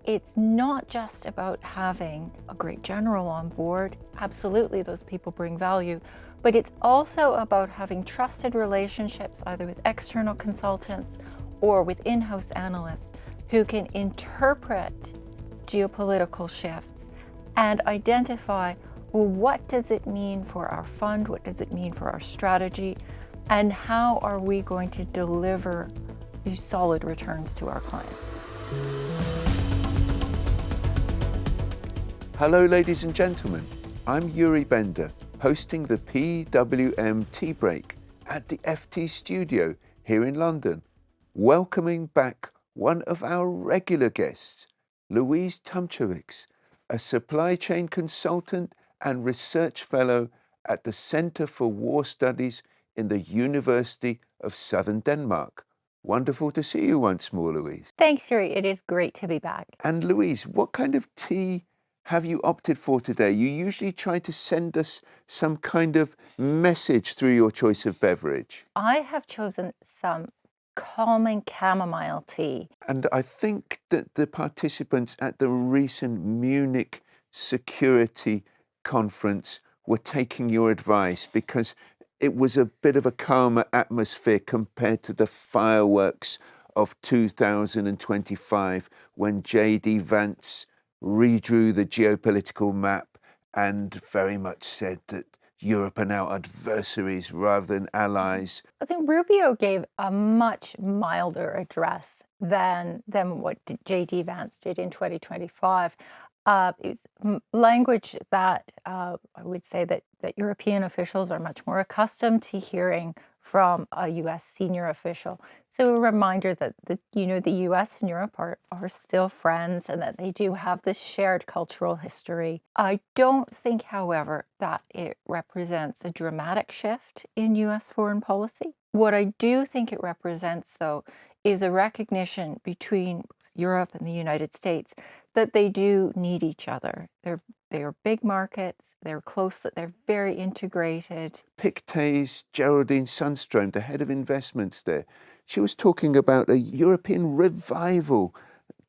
It's not just about having a great general on board. Absolutely, those people bring value. But it's also about having trusted relationships, either with external consultants or with in-house analysts who can interpret geopolitical shifts and identify, well, what does it mean for our fund? What does it mean for our strategy? And how are we going to deliver these solid returns to our clients? Hello, ladies and gentlemen. I'm Yuri Bender, hosting the PWM Tea Break at the FT Studio here in London, welcoming back one of our regular guests, Louise Tumchewics, a supply chain consultant and research fellow at the Center for War Studies in the University of Southern Denmark. Wonderful to see you once more, Louise. Thanks, Yuri. It is great to be back. And Louise, what kind of tea have you opted for today? You usually try to send us some kind of message through your choice of beverage. I have chosen some calming chamomile tea. And I think that the participants at the recent Munich Security Conference were taking your advice because it was a bit of a calmer atmosphere compared to the fireworks of 2025 when J.D. Vance redrew the geopolitical map and very much said that Europe are now adversaries rather than allies. I think Rubio gave a much milder address than what J.D. Vance did in 2025. It was language that I would say that European officials are much more accustomed to hearing from a U.S. senior official. So a reminder that the U.S. and Europe are still friends and that they do have this shared cultural history. I don't think, however, that it represents a dramatic shift in U.S. foreign policy. What I do think it represents, though, is a recognition between Europe and the United States that they do need each other. They are big markets, they're close, they're very integrated. Pictet's Geraldine Sundstrom, the head of investments there, she was talking about a European revival,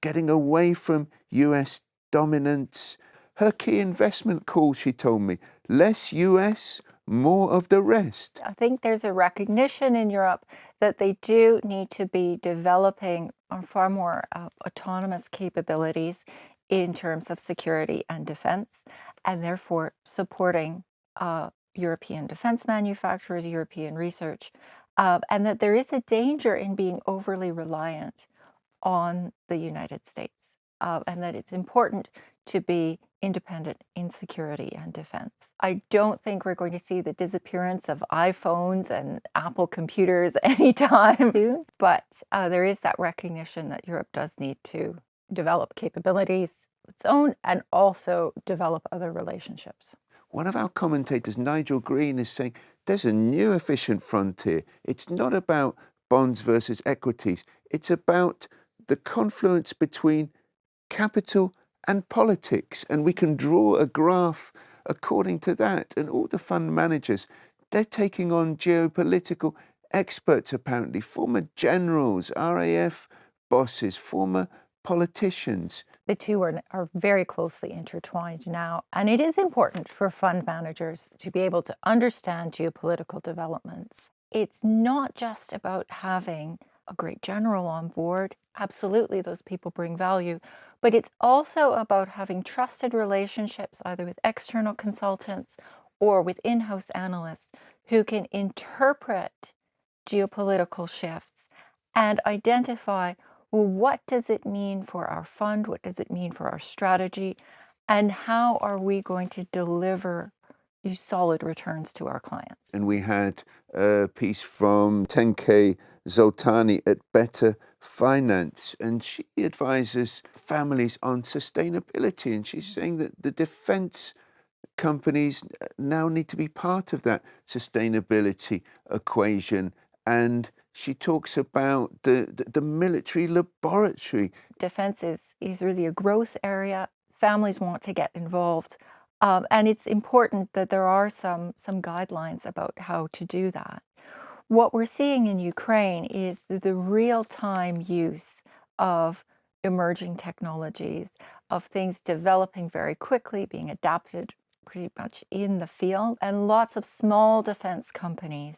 getting away from US dominance. Her key investment call, she told me, less US, more of the rest. I think there's a recognition in Europe that they do need to be developing far more autonomous capabilities in terms of security and defense, and therefore supporting European defense manufacturers, European research, and that there is a danger in being overly reliant on the United States, and that it's important to be independent in security and defense. I don't think we're going to see the disappearance of iPhones and Apple computers anytime soon, but there is that recognition that Europe does need to develop capabilities of its own and also develop other relationships. One of our commentators, Nigel Green, is saying there's a new efficient frontier. It's not about bonds versus equities. It's about the confluence between capital and politics, and we can draw a graph according to that. And all the fund managers, they're taking on geopolitical experts, apparently, former generals, RAF bosses, former politicians. The two are very closely intertwined now, and it is important for fund managers to be able to understand geopolitical developments. It's not just about having a great general on board. Absolutely, those people bring value, but it's also about having trusted relationships, either with external consultants or with in-house analysts who can interpret geopolitical shifts and identify, well, what does it mean for our fund? What does it mean for our strategy? And how are we going to deliver these solid returns to our clients? And we had a piece from Tenke Zoltani at Better Finance, and she advises families on sustainability. And she's saying that the defense companies now need to be part of that sustainability equation. And she talks about the military laboratory. Defense is really a growth area. Families want to get involved. And it's important that there are some guidelines about how to do that. What we're seeing in Ukraine is the real-time use of emerging technologies, of things developing very quickly, being adapted pretty much in the field, and lots of small defense companies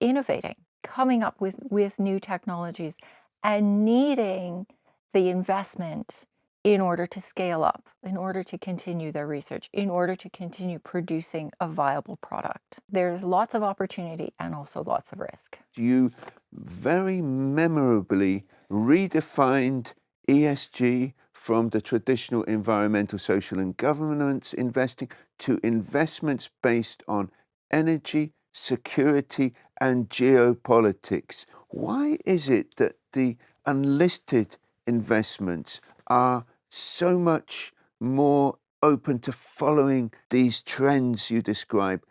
innovating, coming up with new technologies and needing the investment in order to scale up, in order to continue their research, in order to continue producing a viable product. There's lots of opportunity and also lots of risk. You very memorably redefined ESG from the traditional environmental, social, and governance investing to investments based on energy, security, and geopolitics. Why is it that the unlisted investments are so much more open to following these trends you describe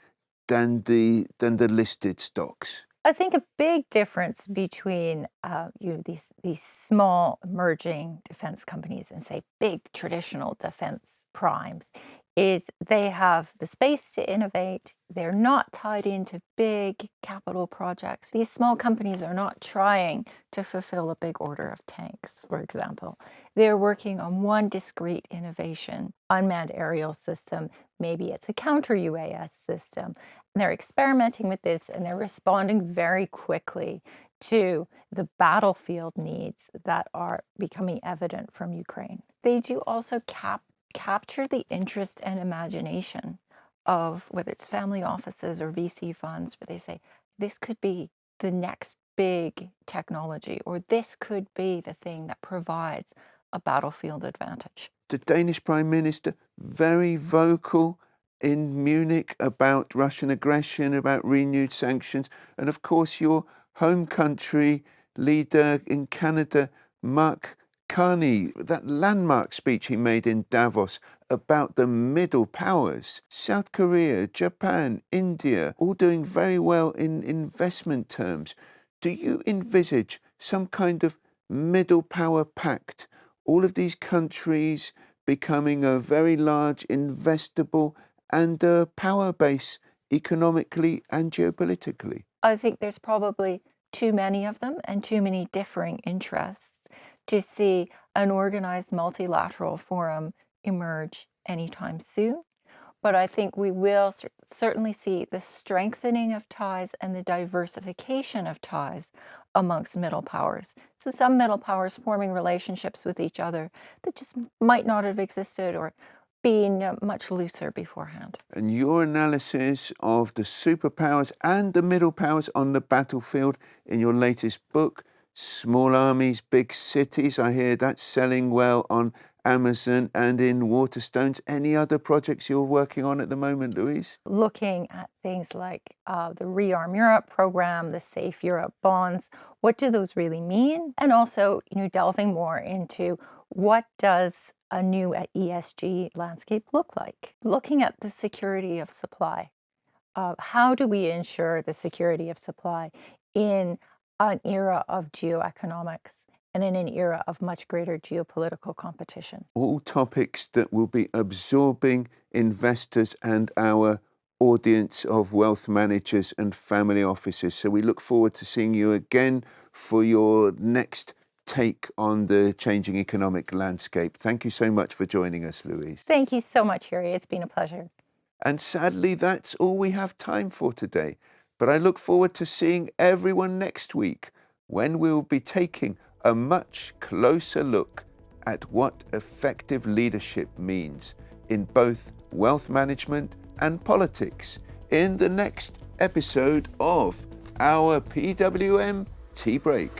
than the listed stocks? I think a big difference between these small emerging defense companies and say big traditional defense primes is they have the space to innovate. They're not tied into big capital projects. These small companies are not trying to fulfill a big order of tanks, for example. They're working on one discrete innovation, unmanned aerial system. Maybe it's a counter UAS system. And they're experimenting with this and they're responding very quickly to the battlefield needs that are becoming evident from Ukraine. They do also capture the interest and imagination of whether it's family offices or VC funds, where they say, this could be the next big technology, or this could be the thing that provides a battlefield advantage. The Danish Prime Minister, very vocal in Munich about Russian aggression, about renewed sanctions, and of course your home country leader in Canada, Mark Carney, that landmark speech he made in Davos about the middle powers, South Korea, Japan, India, all doing very well in investment terms. Do you envisage some kind of middle power pact, all of these countries becoming a very large investable and a power base economically and geopolitically? I think there's probably too many of them and too many differing interests to see an organized multilateral forum emerge anytime soon. But I think we will certainly see the strengthening of ties and the diversification of ties amongst middle powers. So some middle powers forming relationships with each other that just might not have existed or been much looser beforehand. And your analysis of the superpowers and the middle powers on the battlefield in your latest book, Small Armies, Big Cities, I hear that's selling well on Amazon and in Waterstones. Any other projects you're working on at the moment, Louise? Looking at things like the Rearm Europe program, the Safe Europe bonds, what do those really mean? And also, delving more into what does a new ESG landscape look like? Looking at the security of supply. How do we ensure the security of supply in an era of geoeconomics and in an era of much greater geopolitical competition? All topics that will be absorbing investors and our audience of wealth managers and family offices. So we look forward to seeing you again for your next take on the changing economic landscape. Thank you so much for joining us, Louise. Thank you so much, Yuri. It's been a pleasure. And sadly, that's all we have time for today. But I look forward to seeing everyone next week when we'll be taking a much closer look at what effective leadership means in both wealth management and politics in the next episode of our PWM Tea Break.